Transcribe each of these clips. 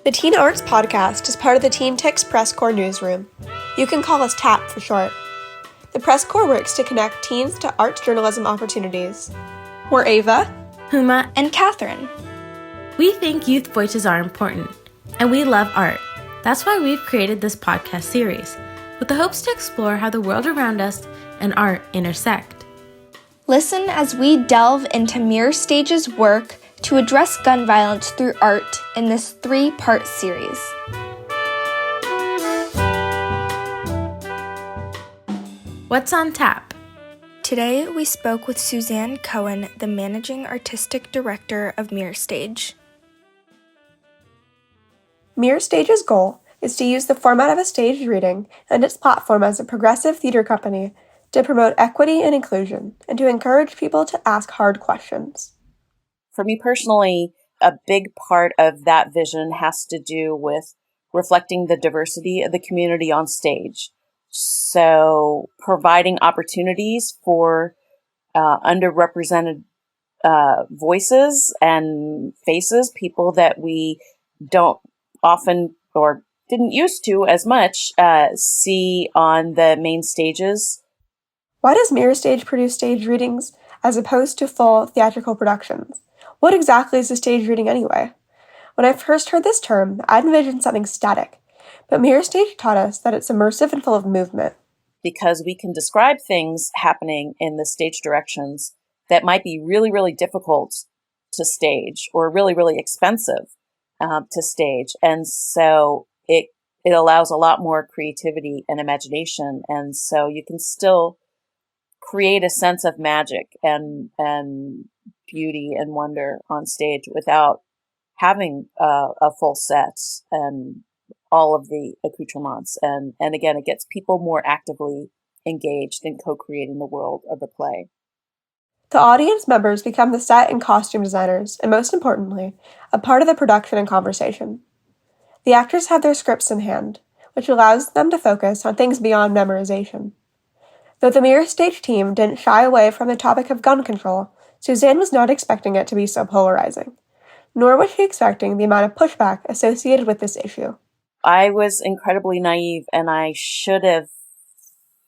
The Teen Arts Podcast is part of the TeenTix Press Corps newsroom. You can call us TAP for short. The Press Corps works to connect teens to arts journalism opportunities. We're Ava, Huma, and Catherine. We think youth voices are important, and we love art. That's why we've created this podcast series, with the hopes to explore how the world around us and art intersect. Listen as we delve into Mirror Stage's work to address gun violence through art in this 3-part series. What's on tap? Today, we spoke with Suzanne Cohen, the Managing Artistic Director of Mirror Stage. Mirror Stage's goal is to use the format of a staged reading and its platform as a progressive theater company to promote equity and inclusion and to encourage people to ask hard questions. For me personally, a big part of that vision has to do with reflecting the diversity of the community on stage. So providing opportunities for underrepresented voices and faces, people that we don't often or didn't used to as much see on the main stages. Why does Mirror Stage produce stage readings as opposed to full theatrical productions? What exactly is a stage reading anyway? When I first heard this term, I envisioned something static, but Mirror Stage taught us that it's immersive and full of movement. Because we can describe things happening in the stage directions that might be really, really difficult to stage or really, really expensive to stage. And so it allows a lot more creativity and imagination. And so you can still create a sense of magic and beauty and wonder on stage without having a full set and all of the accoutrements. And again, it gets people more actively engaged in co-creating the world of the play. The audience members become the set and costume designers, and most importantly, a part of the production and conversation. The actors have their scripts in hand, which allows them to focus on things beyond memorization. Though the Mirror Stage team didn't shy away from the topic of gun control, Suzanne was not expecting it to be so polarizing, nor was she expecting the amount of pushback associated with this issue. I was incredibly naive, and I should have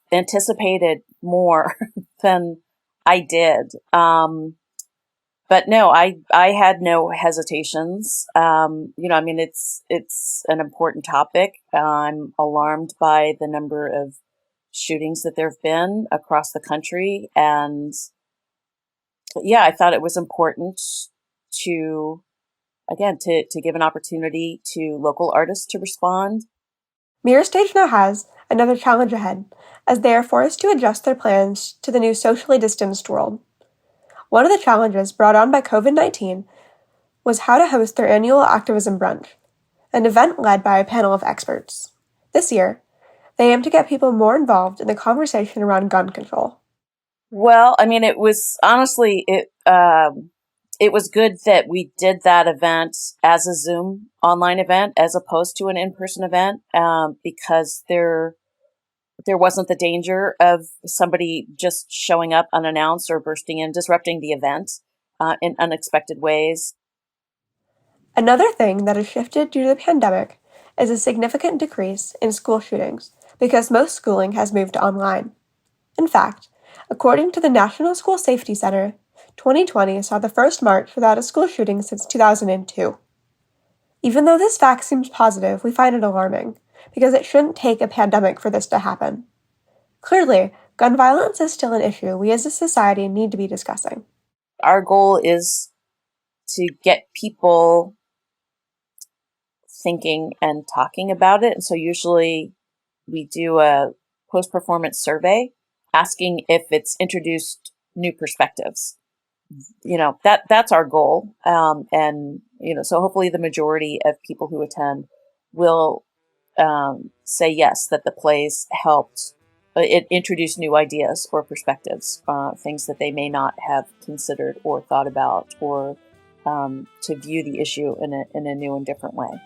anticipated more than I did. But no, I had no hesitations. It's an important topic. I'm alarmed by the number of shootings that there have been across the country. And yeah, I thought it was important to give an opportunity to local artists to respond. Mirror Stage now has another challenge ahead, as they are forced to adjust their plans to the new socially distanced world. One of the challenges brought on by COVID-19 was how to host their annual activism brunch, an event led by a panel of experts. This year, they aim to get people more involved in the conversation around gun control. Well, it was honestly, it was good that we did that event as a Zoom online event as opposed to an in-person event, because there wasn't the danger of somebody just showing up unannounced or bursting in, disrupting the event in unexpected ways. Another thing that has shifted due to the pandemic is a significant decrease in school shootings because most schooling has moved to online. In fact, according to the National School Safety Center, 2020 saw the first March without a school shooting since 2002. Even though this fact seems positive, we find it alarming, because it shouldn't take a pandemic for this to happen. Clearly, gun violence is still an issue we as a society need to be discussing. Our goal is to get people thinking and talking about it. And so usually we do a post-performance survey asking if it's introduced new perspectives. That's our goal. So hopefully the majority of people who attend will say yes, that the plays helped it introduce new ideas or perspectives, things that they may not have considered or thought about, or to view the issue in a new and different way.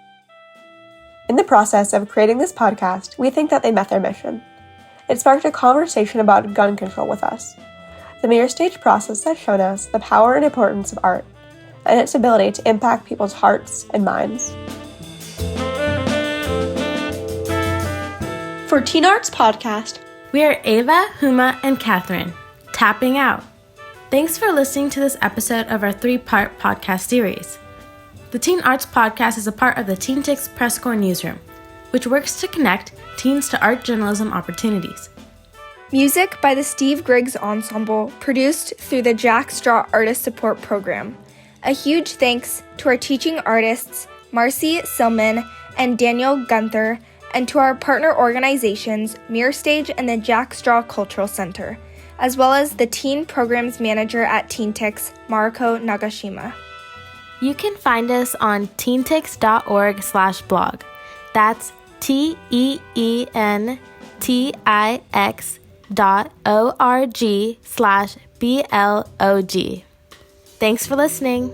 In the process of creating this podcast, we think that they met their mission. It sparked a conversation about gun control with us. The Mirror Stage process has shown us the power and importance of art, and its ability to impact people's hearts and minds. For Teen Arts Podcast, we are Ava, Huma, and Catherine, tapping out. Thanks for listening to this episode of our 3-part podcast series. The Teen Arts Podcast is a part of the TeenTix Press Corps newsroom, which works to connect teens to art journalism opportunities. Music by the Steve Griggs Ensemble, produced through the Jack Straw Artist Support Program. A huge thanks to our teaching artists, Marcy Silman and Daniel Gunther, and to our partner organizations, Mirror Stage and the Jack Straw Cultural Center, as well as the Teen Programs Manager at TeenTix, Mariko Nagashima. You can find us on teentix.org/blog. That's TEENTIX.org/BLOG. Thanks for listening.